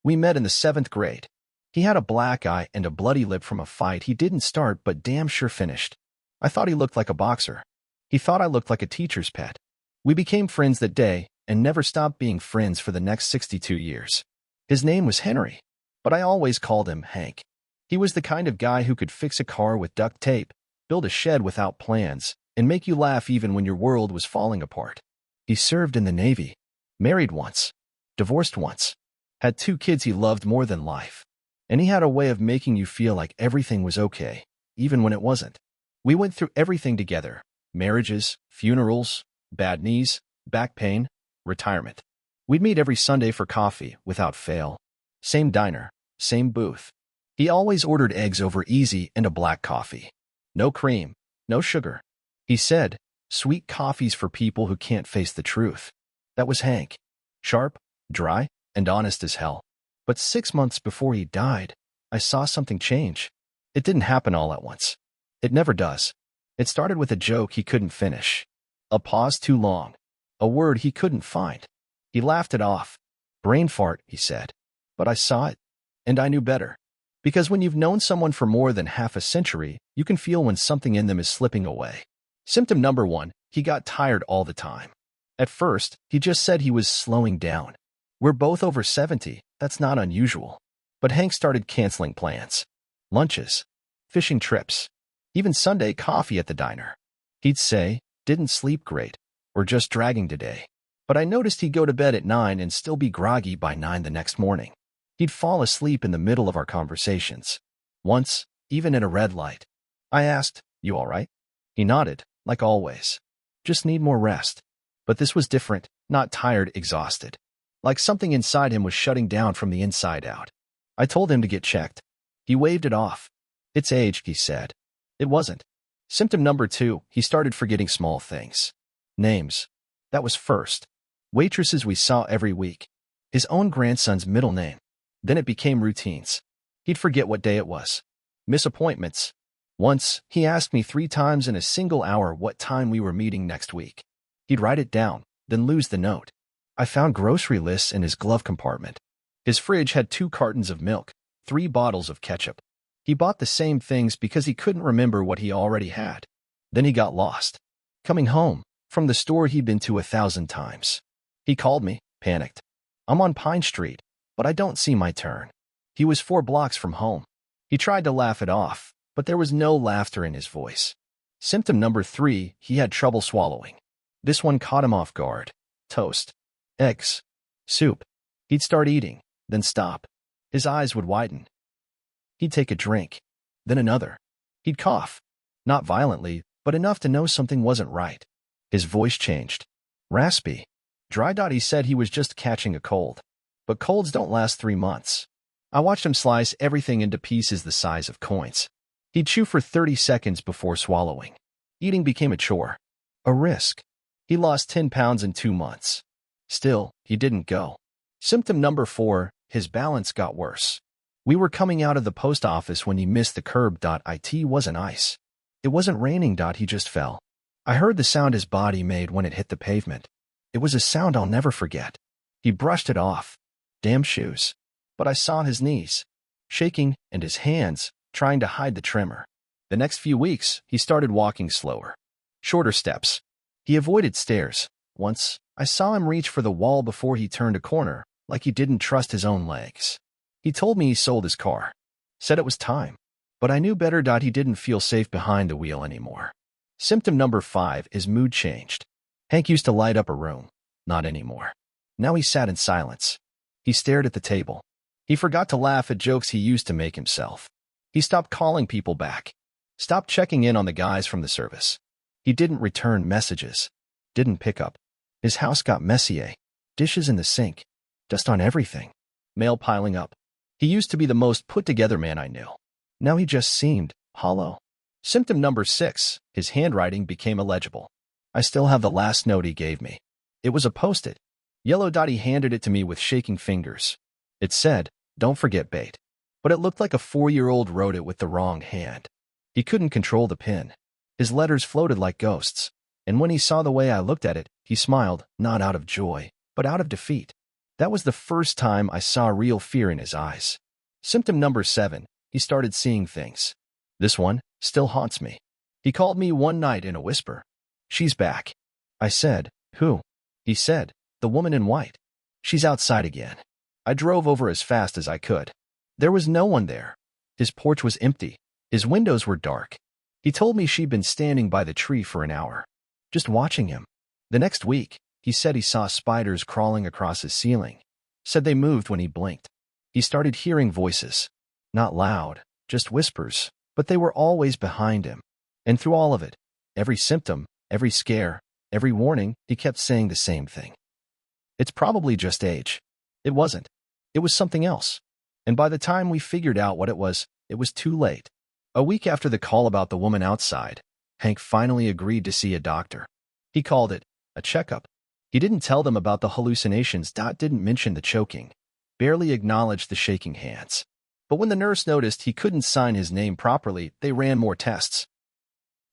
We met in the 7th grade. He had a black eye and a bloody lip from a fight he didn't start but damn sure finished. I thought he looked like a boxer. He thought I looked like a teacher's pet. We became friends that day and never stopped being friends for the next 62 years. His name was Henry, but I always called him Hank. He was the kind of guy who could fix a car with duct tape, build a shed without plans, and make you laugh even when your world was falling apart. He served in the Navy, married once, divorced once, had 2 kids he loved more than life, and he had a way of making you feel like everything was okay, even when it wasn't. We went through everything together: marriages, funerals, bad knees, back pain, retirement. We'd meet every Sunday for coffee, without fail. Same diner, same booth. He always ordered eggs over easy and a black coffee. No cream, no sugar. He said, "Sweet coffee's for people who can't face the truth." That was Hank. Sharp, dry, and honest as hell. But 6 months before he died, I saw something change. It didn't happen all at once. It never does. It started with a joke he couldn't finish. A pause too long. A word he couldn't find. He laughed it off. "Brain fart," he said. But I saw it, and I knew better. Because when you've known someone for more than half a century, you can feel when something in them is slipping away. Symptom number 1, he got tired all the time. At first, he just said he was slowing down. We're both over 70, that's not unusual. But Hank started canceling plans. Lunches, fishing trips, even Sunday coffee at the diner. He'd say, "Didn't sleep great," or "just dragging today." But I noticed he'd go to bed at 9 and still be groggy by 9 the next morning. He'd fall asleep in the middle of our conversations. Once, even at a red light. I asked, "You all right?" He nodded, like always. "Just need more rest." But this was different, not tired, exhausted. Like something inside him was shutting down from the inside out. I told him to get checked. He waved it off. "It's age," he said. It wasn't. Symptom number 2, he started forgetting small things. Names. That was first. Waitresses we saw every week. His own grandson's middle name. Then it became routines. He'd forget what day it was. Miss appointments. Once, he asked me 3 times in a single hour what time we were meeting next week. He'd write it down, then lose the note. I found grocery lists in his glove compartment. His fridge had 2 cartons of milk, 3 bottles of ketchup. He bought the same things because he couldn't remember what he already had. Then he got lost. Coming home from the store he'd been to 1,000 times. He called me, panicked. "I'm on Pine Street, but I don't see my turn." He was 4 blocks from home. He tried to laugh it off, but there was no laughter in his voice. Symptom number 3, he had trouble swallowing. This one caught him off guard. Toast, eggs, soup. He'd start eating, then stop. His eyes would widen. He'd take a drink, then another. He'd cough. Not violently, but enough to know something wasn't right. His voice changed. Raspy. Dry. He said he was just catching a cold. But colds don't last 3 months. I watched him slice everything into pieces the size of coins. He'd chew for 30 seconds before swallowing. Eating became a chore. A risk. He lost 10 pounds in 2 months. Still, he didn't go. Symptom number 4, his balance got worse. We were coming out of the post office when he missed the curb. It wasn't ice. It wasn't raining. He just fell. I heard the sound his body made when it hit the pavement. It was a sound I'll never forget. He brushed it off. Damn shoes. But I saw his knees, shaking, and his hands, trying to hide the tremor. The next few weeks, he started walking slower. Shorter steps. He avoided stairs. Once, I saw him reach for the wall before he turned a corner, like he didn't trust his own legs. He told me he sold his car. Said it was time. But I knew better. He didn't feel safe behind the wheel anymore. Symptom number 5, his mood changed. Hank used to light up a room. Not anymore. Now he sat in silence. He stared at the table. He forgot to laugh at jokes he used to make himself. He stopped calling people back. Stopped checking in on the guys from the service. He didn't return messages. Didn't pick up. His house got messy. Dishes in the sink. Dust on everything. Mail piling up. He used to be the most put-together man I knew. Now he just seemed hollow. Symptom number 6, his handwriting became illegible. I still have the last note he gave me. It was a post-it. Yellow. He handed it to me with shaking fingers. It said, "Don't forget bait." But it looked like a 4-year-old wrote it with the wrong hand. He couldn't control the pen. His letters floated like ghosts. And when he saw the way I looked at it, he smiled, not out of joy, but out of defeat. That was the first time I saw real fear in his eyes. Symptom number 7, he started seeing things. This one still haunts me. He called me one night in a whisper. "She's back." I said, "Who?" He said, "The woman in white. She's outside again." I drove over as fast as I could. There was no one there. His porch was empty. His windows were dark. He told me she'd been standing by the tree for an hour, just watching him. The next week, he said he saw spiders crawling across his ceiling. Said they moved when he blinked. He started hearing voices. Not loud, just whispers, but they were always behind him. And through all of it, every symptom, every scare, every warning, he kept saying the same thing. "It's probably just age." It wasn't. It was something else. And by the time we figured out what it was too late. A week after the call about the woman outside, Hank finally agreed to see a doctor. He called it a checkup. He didn't tell them about the hallucinations. Didn't mention the choking. Barely acknowledged the shaking hands. But when the nurse noticed he couldn't sign his name properly, they ran more tests.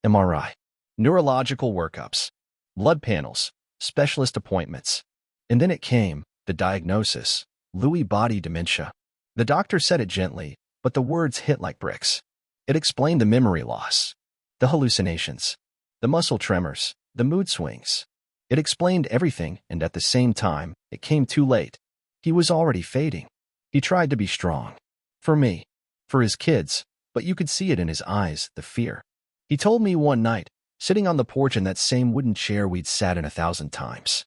MRI, neurological workups, blood panels, specialist appointments. And then it came, the diagnosis: Lewy body dementia. The doctor said it gently, but the words hit like bricks. It explained the memory loss, the hallucinations, the muscle tremors, the mood swings. It explained everything, and at the same time, it came too late. He was already fading. He tried to be strong. For me. For his kids. But you could see it in his eyes, the fear. He told me one night, sitting on the porch in that same wooden chair we'd sat in 1,000 times.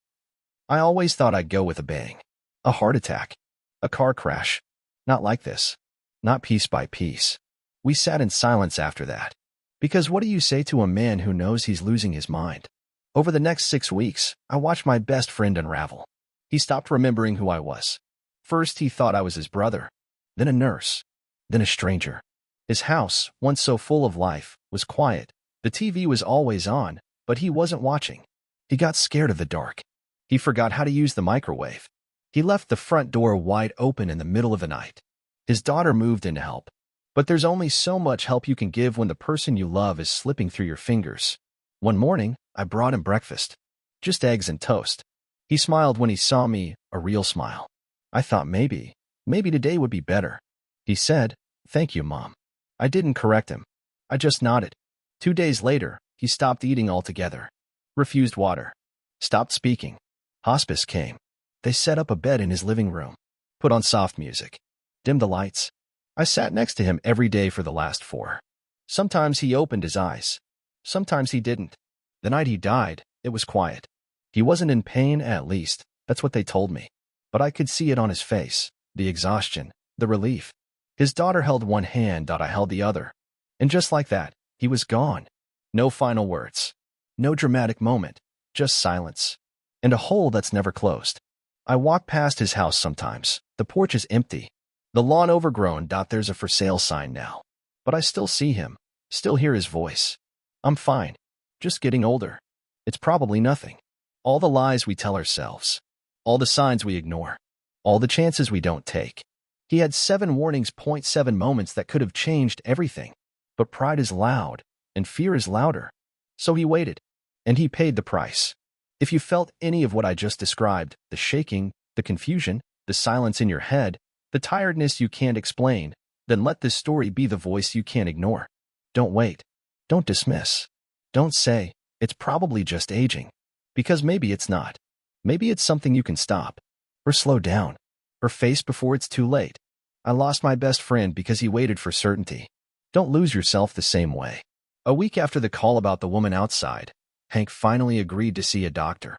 "I always thought I'd go with a bang. A heart attack. A car crash. Not like this. Not piece by piece." We sat in silence after that. Because what do you say to a man who knows he's losing his mind? Over the next 6 weeks, I watched my best friend unravel. He stopped remembering who I was. First, he thought I was his brother. Then a nurse. Then a stranger. His house, once so full of life, was quiet. The TV was always on, but he wasn't watching. He got scared of the dark. He forgot how to use the microwave. He left the front door wide open in the middle of the night. His daughter moved in to help. But there's only so much help you can give when the person you love is slipping through your fingers. One morning, I brought him breakfast. Just eggs and toast. He smiled when he saw me, a real smile. I thought maybe today would be better. He said, "Thank you, Mom." I didn't correct him. I just nodded. 2 days later, he stopped eating altogether. Refused water. Stopped speaking. Hospice came. They set up a bed in his living room. Put on soft music. Dimmed the lights. I sat next to him every day for the last 4. Sometimes he opened his eyes. Sometimes he didn't. The night he died, it was quiet. He wasn't in pain, at least. That's what they told me. But I could see it on his face. The exhaustion. The relief. His daughter held one hand, I held the other. And just like that, he was gone. No final words. No dramatic moment. Just silence. And a hole that's never closed. I walk past his house sometimes. The porch is empty. The lawn overgrown. There's a for sale sign now. But I still see him. Still hear his voice. I'm fine. Just getting older. It's probably nothing. All the lies we tell ourselves. All the signs we ignore. All the chances we don't take. He had 7 warnings, 7 moments that could have changed everything. But pride is loud, and fear is louder. So he waited. And he paid the price. If you felt any of what I just described, the shaking, the confusion, the silence in your head, the tiredness you can't explain, then let this story be the voice you can't ignore. Don't wait. Don't dismiss. Don't say, "It's probably just aging." Because maybe it's not. Maybe it's something you can stop. Or slow down. Or face before it's too late. I lost my best friend because he waited for certainty. Don't lose yourself the same way. A week after the call about the woman outside, Hank finally agreed to see a doctor.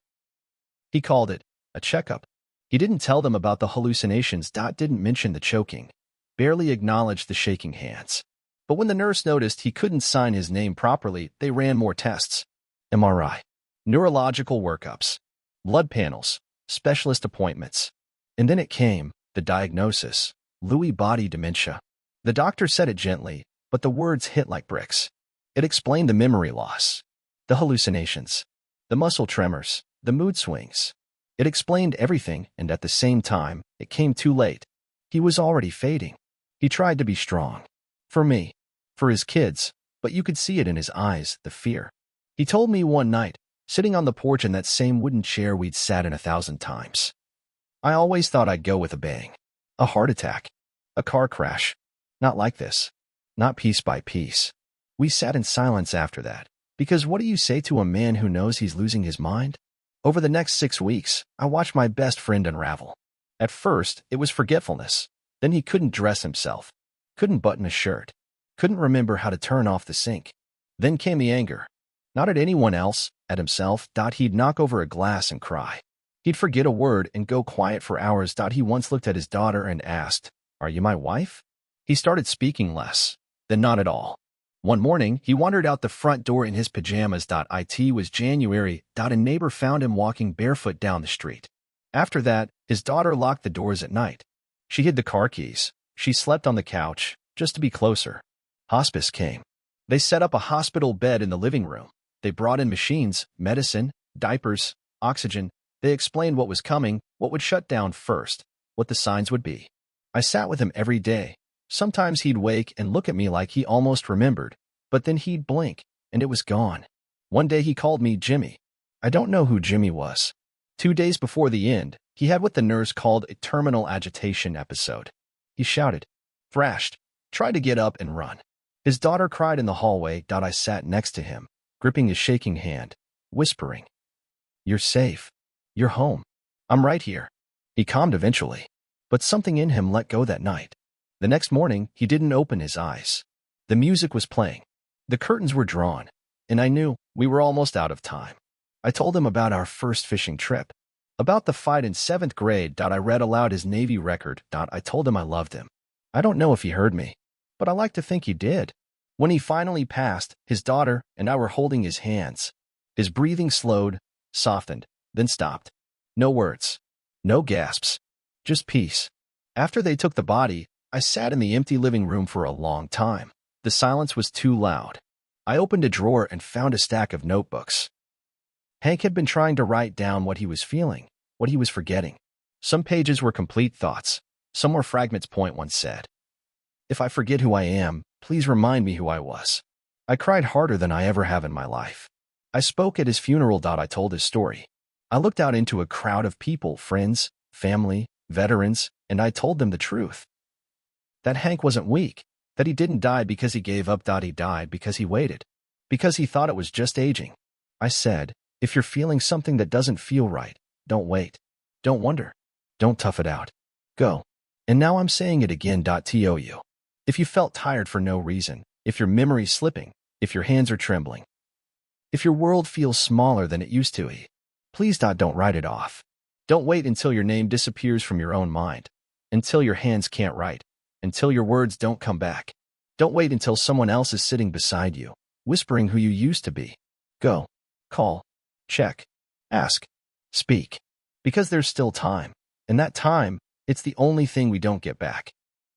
He called it a checkup. He didn't tell them about the hallucinations. Didn't mention the choking. Barely acknowledged the shaking hands. But when the nurse noticed he couldn't sign his name properly, they ran more tests. MRI, neurological workups, blood panels, specialist appointments. And then it came, the diagnosis: Lewy body dementia. The doctor said it gently, but the words hit like bricks. It explained the memory loss, the hallucinations, the muscle tremors, the mood swings. It explained everything, and at the same time, it came too late. He was already fading. He tried to be strong. For me. For his kids. But you could see it in his eyes, the fear. He told me one night, sitting on the porch in that same wooden chair we'd sat in 1,000 times. I always thought I'd go with a bang. A heart attack. A car crash. Not like this. Not piece by piece. We sat in silence after that. Because what do you say to a man who knows he's losing his mind? Over the next 6 weeks, I watched my best friend unravel. At first, it was forgetfulness. Then he couldn't dress himself. Couldn't button a shirt. Couldn't remember how to turn off the sink. Then came the anger. Not at anyone else, at himself. He'd knock over a glass and cry. He'd forget a word and go quiet for hours. He once looked at his daughter and asked, "Are you my wife?" He started speaking less, then not at all. One morning, he wandered out the front door in his pajamas. It was January. A neighbor found him walking barefoot down the street. After that, his daughter locked the doors at night. She hid the car keys. She slept on the couch, just to be closer. Hospice came. They set up a hospital bed in the living room. They brought in machines, medicine, diapers, oxygen. They explained what was coming, what would shut down first, what the signs would be. I sat with him every day. Sometimes he'd wake and look at me like he almost remembered, but then he'd blink, and it was gone. One day he called me Jimmy. I don't know who Jimmy was. 2 days before the end, he had what the nurse called a terminal agitation episode. He shouted, thrashed, tried to get up and run. His daughter cried in the hallway. I sat next to him, gripping his shaking hand, whispering, "You're safe. You're home. I'm right here." He calmed eventually, but something in him let go that night. The next morning, he didn't open his eyes. The music was playing. The curtains were drawn, and I knew we were almost out of time. I told him about our first fishing trip, about the fight in 7th grade. I read aloud his Navy record. I told him I loved him. I don't know if he heard me, but I like to think he did. When he finally passed, his daughter and I were holding his hands. His breathing slowed, softened, then stopped. No words, no gasps, just peace. After they took the body, I sat in the empty living room for a long time. The silence was too loud. I opened a drawer and found a stack of notebooks. Hank had been trying to write down what he was feeling, what he was forgetting. Some pages were complete thoughts. Some were fragments. Point one said, "If I forget who I am, please remind me who I was." I cried harder than I ever have in my life. I spoke at his funeral. I told his story. I looked out into a crowd of people, friends, family, veterans, and I told them the truth. That Hank wasn't weak, that he didn't die because he gave up. He died because he waited, because he thought it was just aging. I said, if you're feeling something that doesn't feel right, don't wait. Don't wonder. Don't tough it out. Go. And now I'm saying it again. To if you felt tired for no reason, if your memory's slipping, if your hands are trembling, if your world feels smaller than it used to, please don't write it off. Don't wait until your name disappears from your own mind, until your hands can't write, until your words don't come back. Don't wait until someone else is sitting beside you, whispering who you used to be. Go. Call. Check. Ask. Speak. Because there's still time. And that time, it's the only thing we don't get back.